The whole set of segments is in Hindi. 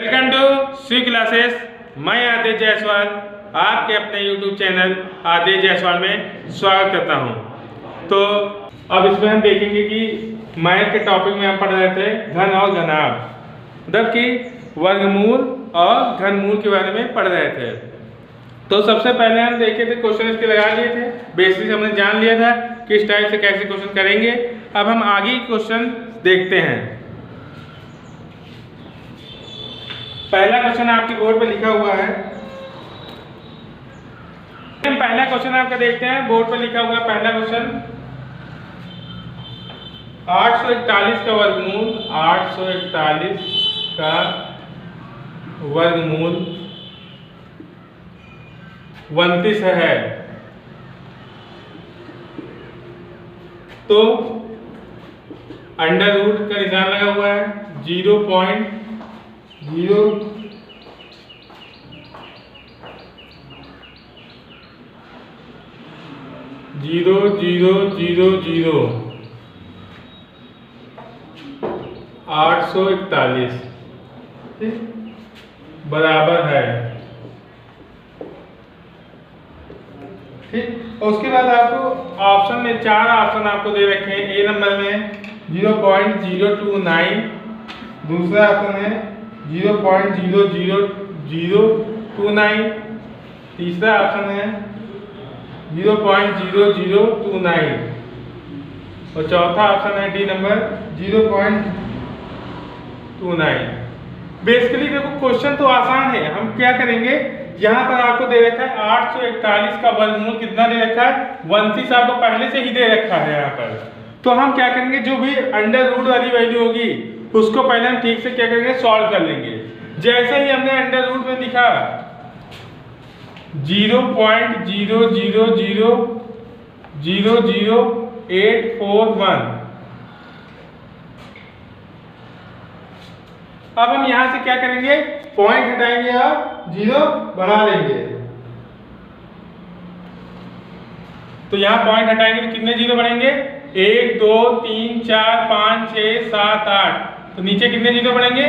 Welcome to C classes. मैं आदेश जायसवाल आपके अपने YouTube चैनल आदेश जायसवाल में स्वागत करता हूं। तो अब इसमें हम देखेंगे कि मैथ के टॉपिक में हम पढ़ रहे थे घन और घनाभ, मतलब कि वर्गमूल और घनमूल के बारे में पढ़ रहे थे। तो सबसे पहले हम देखे थे, क्वेश्चन इसके लगा लिए थे, बेसिक हमने जान लिया था किस टाइप से कैसे क्वेश्चन करेंगे। अब हम आगे क्वेश्चन देखते हैं। पहला क्वेश्चन आपके बोर्ड पे लिखा हुआ है। पहला क्वेश्चन आपका देखते हैं, बोर्ड पे लिखा हुआ है पहला क्वेश्चन। 841 का वर्गमूल, 841 का वर्गमूल 29 है। तो अंडर रूट का निशान लगा हुआ है, 0.0 841 बराबर है। ठीक, और उसके बाद आपको ऑप्शन में 4 ऑप्शन आपको दे रखे हैं। ए नंबर में 0.029, दूसरा ऑप्शन है 0.00029, तीसरा ऑप्शन है 0.0029 और चौथा ऑप्शन है डी नंबर 0.29। बेसिकली देखो क्वेश्चन तो आसान है। हम क्या करेंगे, यहाँ पर आपको दे रखा है 841 का वर्गमूल कितना दे रखा है, 29 आपको पहले से ही दे रखा है यहाँ पर। तो हम क्या करेंगे, जो भी अंडर रूट वाली वैल्यू होगी उसको पहले हम ठीक से क्या करेंगे, सॉल्व कर लेंगे। जैसे ही हमने अंडर रूट में लिखा 0.00000841, अब हम यहां से क्या करेंगे, पॉइंट हटाएंगे और 0 बढ़ा लेंगे। तो यहां पॉइंट हटाएंगे तो कितने 0 बढ़ेंगे, 1 2 3 4 5 6 7 8। तो नीचे कितने 0 बढ़ेंगे,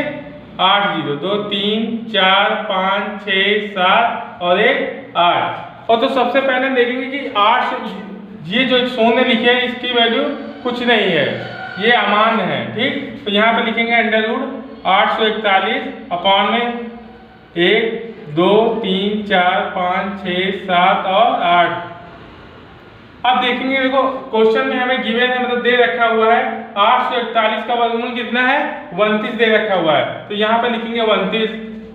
8 0, 2 3 4 5 6 7 और 1 8। और तो सबसे पहले हम देखेंगे कि 8, ये जो शून्य लिखे हैं इसकी वैल्यू कुछ नहीं है, ये अमान्य है। ठीक, तो यहाँ पे लिखेंगे अंडर रूट 841 अपॉन में 1 2 3 4 5 6 7 और 8। अब देखेंगे, देखो क्वेश्चन में हमें गिवन है, मतलब दे रखा हुआ है 841 का वर्गमूल कितना है, 29 दे रखा हुआ है। तो यहाँ पे लिखेंगे 29।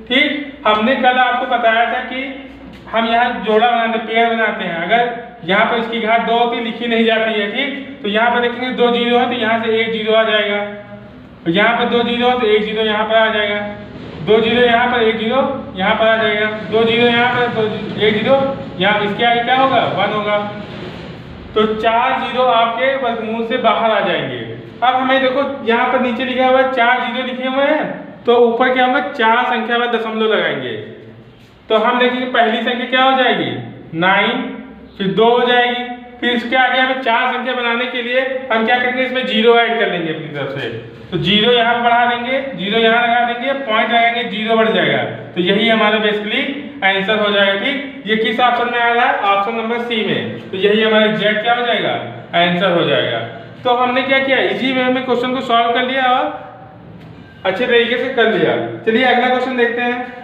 ठीक, हमने कल आपको बताया था कि हम यहाँ जोड़ा बनाते, पेयर बनाते हैं। अगर यहाँ पर इसकी घात 2 होती, लिखी नहीं जाती है। ठीक, तो यहाँ पर देखेंगे 2 0 है तो यहाँ से 1 0 आ जाएगा। तो यहाँ पर 2 0 तो 1 0 यहाँ पर आ जाएगा, 2 0 यहाँ पर, 1 0 यहाँ पर आ जाएगा, 2 0 यहाँ पर, तो 1 0 यहाँ, इसके आगे क्या होगा, 1 होगा। तो 4 0 आपके वर्गमूल से बाहर आ जाएंगे। अब हमें देखो यहाँ पर नीचे लिखा हुआ है 4 0 लिखे हुए हैं, तो ऊपर क्या होगा, 4 संख्या बाद दशमलव लगाएंगे। तो हम देखेंगे पहली संख्या क्या हो जाएगी, 9, फिर 2 हो जाएगी, फिर इसके आगे हमें 4 संख्या बनाने के लिए हम क्या करेंगे, इसमें 0 ऐड कर लेंगे अपनी तरफ से। तो 0 यहाँ पर बढ़ा देंगे, 0 यहाँ लगा देंगे, पॉइंट लगाएंगे, 0 बढ़ जाएगा। तो यही हमारा बेसिकली आंसर हो जाएगा। ठीक, ये किस ऑप्शन में आ रहा है, ऑप्शन नंबर सी में। तो यही हमारा एग्जैक्ट क्या हो जाएगा, आंसर हो जाएगा। तो हमने क्या किया, इजी वे में क्वेश्चन को सॉल्व कर लिया और अच्छे तरीके से कर लिया। चलिए अगला क्वेश्चन देखते हैं।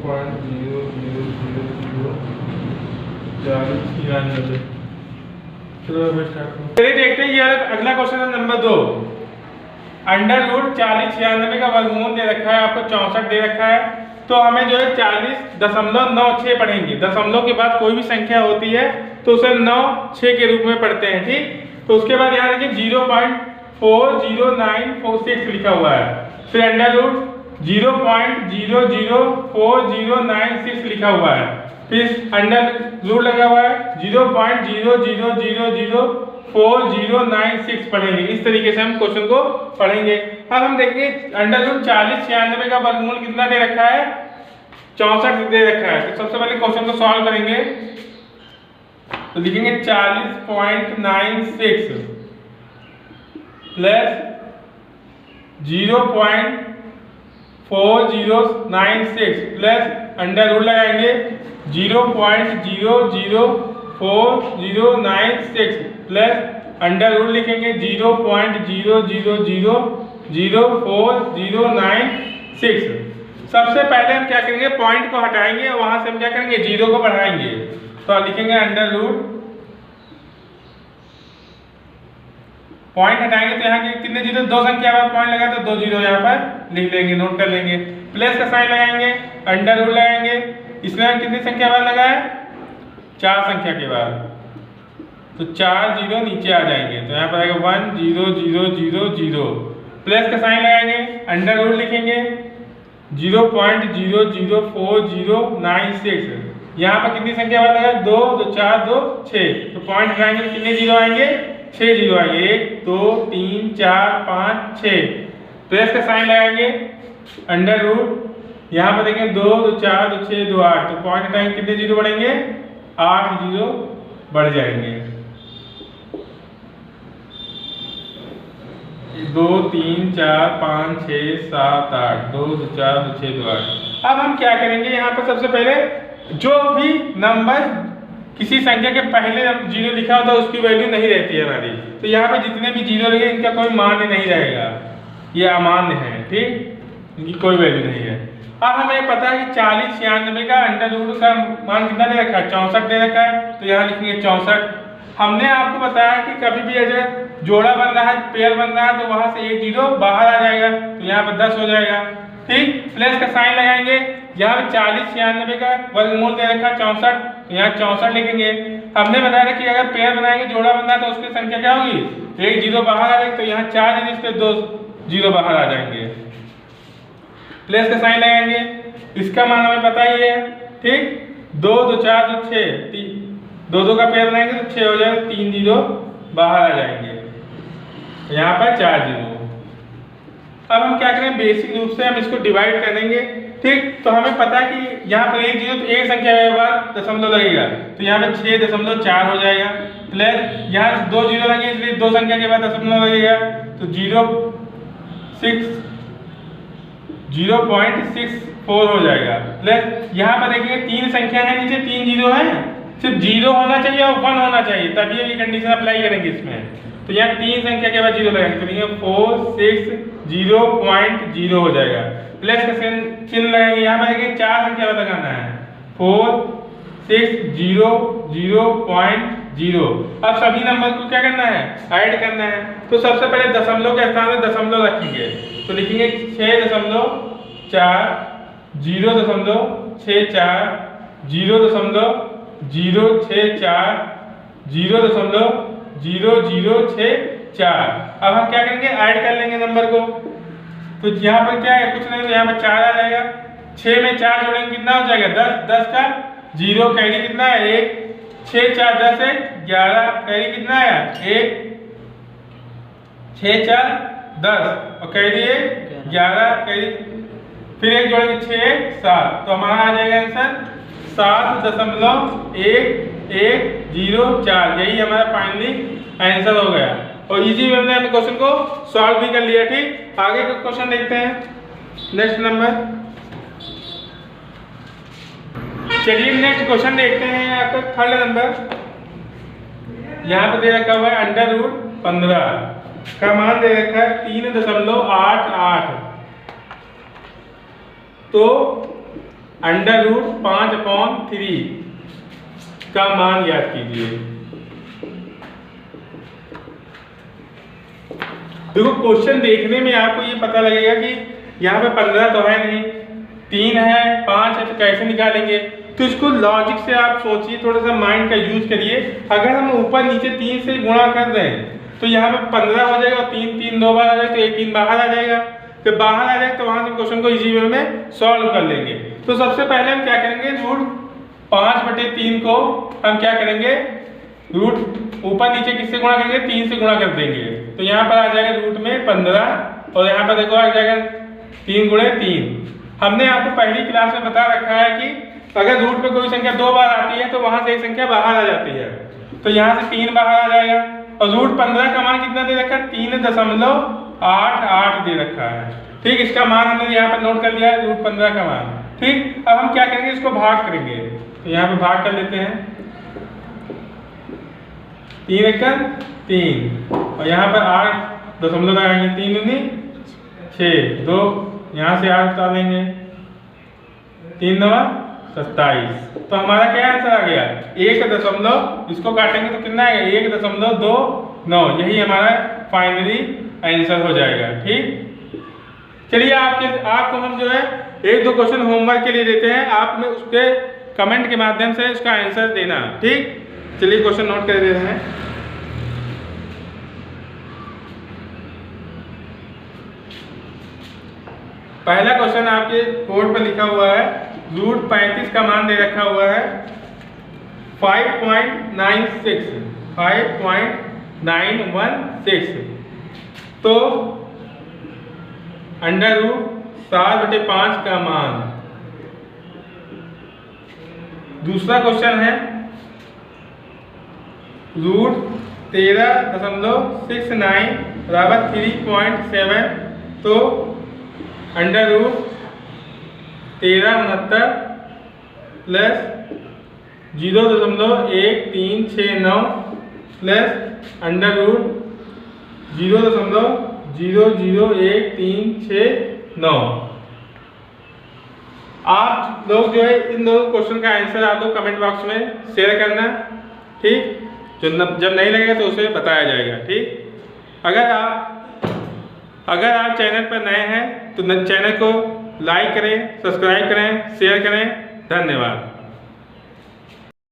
0.00004096। चलिए देखते हैं, ये अगला क्वेश्चन है नंबर 2। अंडर रूट 4096 का वर्गमूल दे रखा है, आपको 64 दे रखा है। तो हमें जो है 40.96 पढ़ेंगे। दशमलव के बाद कोई भी संख्या होती है तो उसे 96 के रूप में पढ़ते हैं, ठीक। तो उसके बाद यहाँ देखिए 0.40946 लिखा हुआ है। फिर अंडर रूट 0.004096 लिखा हुआ है। फिर अंडर रूट लगा हुआ है 0.00004096 पढ़ेंगे। इस तरीके से हम क्वेश्चन को पढ़ेंगे। अब हम देखेंगे अंडर रूट 4096 का वर्गमूल कितना दे रखा है, 64 दे रखा है। तो सबसे पहले क्वेश्चन को सॉल्व करेंगे। तो लिखेंगे 40.96 प्लस 0.4096 प्लस अंडर रूट लगाएंगे 0.004096 प्लस अंडर रूट लिखेंगे 0.00004096। सबसे पहले हम क्या करेंगे, पॉइंट को हटाएंगे और वहां से हम क्या करेंगे, जीरो को बढ़ाएंगे। तो आप लिखेंगे अंडर रूट, पॉइंट हटाएंगे तो यहाँ के कितने जीरो, दो संख्या पर पॉइंट लगा तो 2 जीरो यहाँ पर लिख लेंगे, नोट कर लेंगे। प्लस का साइन लगाएंगे, अंडर रूट लगाएंगे। इसमें कितनी संख्या बाद लगा है, 4 संख्या के बाद, तो 4 जीरो नीचे आ जाएंगे। तो यहाँ पर आएगा 1 0 0 0 0। प्लस का साइन लगाएंगे, अंडर रूट लिखेंगे 0.004096। यहाँ पर कितनी संख्या बाद लगा, 2 2 4 2 6। तो पॉइंट हटाएंगे तो कितने जीरो आएंगे, 6 जीरो आएंगे। 1 2 3 4 5 6। प्लस का साइन लगाएंगे, अंडर रूट, यहाँ पर देखेंगे 2 2 4 2 6 2 8। तो पॉइंट हटाएंगे कितने जीरो बढ़ेंगे, 8 जीरो बढ़ जाएंगे। 2 3 4 5 6 7 8 2 2 4 2 6 2 8। अब हम क्या करेंगे, यहाँ पर सबसे पहले जो भी नंबर किसी संख्या के पहले जीरो लिखा होता है उसकी वैल्यू नहीं रहती है हमारी। तो यहाँ पे जितने भी जीरो लगे इनका कोई मान्य नहीं रहेगा, ये अमान्य है, ठीक, इनकी कोई वैल्यू नहीं है। अब हमें पता है कि 4096 का अंडर रूट का मान कितना दे रखा है, 64 दे रखा है। तो यहाँ लिखेंगे 64। हमने आपको बताया कि कभी भी अगर जोड़ा बन रहा है, पेयर बन रहा है, तो वहां से 1 जीरो बाहर आ जाएगा, तो यहाँ पर 10 हो जाएगा, ठीक। प्लस का साइन लगाएंगे, यहाँ पे 4096 का वर्गमूल दे रखा है 64, तो यहाँ 64 लिखेंगे। हमने बताया कि अगर पेयर बनाएंगे, जोड़ा बन रहा है, तो उसकी संख्या क्या होगी, 1 जीरो बाहर आ जाएगी, तो यहाँ 4 जीरो से 2 जीरो बाहर आ जाएंगे। प्लस का साइन लगाएंगे, इसका मान हमें पता ही है, ठीक। 2 2 4 2 6, 2 2 का पेयर बनाएंगे तो 6 हो जाएगा, 3 जीरो बाहर आ जाएंगे, यहाँ पर 4 जीरो। अब हम क्या करें, बेसिक रूप से हम इसको डिवाइड करेंगे, ठीक। तो हमें पता है कि यहाँ पर 1 जीरो, तो एक संख्या के बाद दशमलव लगेगा, तो यहाँ पर 6.4 हो जाएगा। प्लस यहाँ 2 जीरो लगेंगे, इसलिए 2 संख्या के बाद दशमलव लगेगा, तो 0.64 हो जाएगा। प्लस यहाँ पर देखिए 3 संख्या है, नीचे 3 जीरो है, सिर्फ जीरो होना चाहिए और 1 होना चाहिए, तभी ये कंडीशन अप्लाई करेंगे इसमें। तो यहाँ 3 संख्या के बाद जीरो लगाएंगे, तो लिखेंगे 460.0 हो जाएगा। प्लस का चिन्ह लगाएंगे, यहाँ पर देखिए 4 संख्या बाद लगाना है, 460.0। अब सभी नंबर को क्या करना है, ऐड करना है। तो सबसे पहले दशमलव के स्थान में दशमलव रखेंगे, तो लिखेंगे 6.4 0.64 0.064 0.0064। अब हम क्या करेंगे, ऐड कर लेंगे नंबर को। तो यहाँ पर क्या है, कुछ नहीं, तो यहाँ पर 4 आ जाएगा। 6 में 4 जोड़ेंगे कितना हो जाएगा, 10। 10 का जीरो कैरी कितना है, 1। 6 4 10 है 11, कैरी कितना है 1। 6 4 10 और कैरी 11, कैरी फिर 1 जोड़ेंगे 6 7, तो हमारा आ जाएगा आंसर 7.1104। यही हमारा फाइनली आंसर हो गया। और इजी वे में हमने क्वेश्चन को सॉल्व भी कर लिया, ठीक। आगे का क्वेश्चन देखते हैं, नेक्स्ट नंबर। चलिए नेक्स्ट क्वेश्चन देखते हैं, आपका थर्ड नंबर। यहाँ पे दे रखा हुआ है अंडर रूट 15 का मान दे रखा है 3.88। तो √5/3 का मान याद कीजिए। देखो क्वेश्चन देखने में आपको ये पता लगेगा कि यहाँ पे 15 तो है नहीं, 3 है, 5 है, तो कैसे निकालेंगे। तो इसको लॉजिक से आप सोचिए, थोड़ा सा माइंड का यूज करिए। अगर हम ऊपर नीचे 3 से गुणा कर दें तो यहाँ पे 15 हो जाएगा और 3 2 बार आ जाएगा तो 18 बाहर आ जाएगा। फिर बाहर आ जाएगा तो वहां से क्वेश्चन को इजी वे में सॉल्व कर लेंगे। तो सबसे पहले हम क्या करेंगे, √5/3 को हम क्या करेंगे, रूट ऊपर नीचे किससे गुणा करेंगे, 3 से गुणा कर देंगे। तो यहाँ पर आ जाएगा रूट में 15 और यहाँ पर देखो आ जाएगा 3 × 3। हमने आपको पहली क्लास में बता रखा है कि अगर रूट में कोई संख्या 2 बार आती है तो वहां से एक संख्या बाहर आ जाती है। तो यहाँ से 3 बाहर आ जाएगा और √15 का मान कितना दे रखा है, 3.88 दे रखा है। ठीक, इसका मान हमने यहाँ पर नोट कर लिया है, √15 का मान। ठीक, अब हम क्या करेंगे, इसको भाग करेंगे। तो यहाँ पे भाग कर लेते हैं, 3 × 3 और यहाँ पर 8 दशमलव लगाएंगे, 3 × 6 2, यहाँ से 8 उतार लेंगे, 3 × 9 27। तो हमारा क्या आंसर आ गया, 1 इसको काटेंगे तो कितना आएगा, 1.29। यही हमारा फाइनली आंसर हो जाएगा। ठीक, चलिए आपको हम जो है 1-2 क्वेश्चन होमवर्क के लिए देते हैं, आप में उसके कमेंट के माध्यम से उसका आंसर देना। ठीक, चलिए क्वेश्चन नोट कर दे रहे हैं। पहला क्वेश्चन आपके बोर्ड पर लिखा हुआ है, √35 का मान दे रखा हुआ है 5.916। तो √7/5 का मान। दूसरा क्वेश्चन है √13.69 = 3.7। तो √1369 प्लस 0.1369 प्लस √0.00139। आप लोग जो है इन दोनों क्वेश्चन का आंसर आप लोग कमेंट बॉक्स में शेयर करना। ठीक, जब नहीं लगेगा तो उसे बताया जाएगा। ठीक, अगर आप चैनल पर नए हैं तो चैनल को लाइक करें, सब्सक्राइब करें, शेयर करें। धन्यवाद।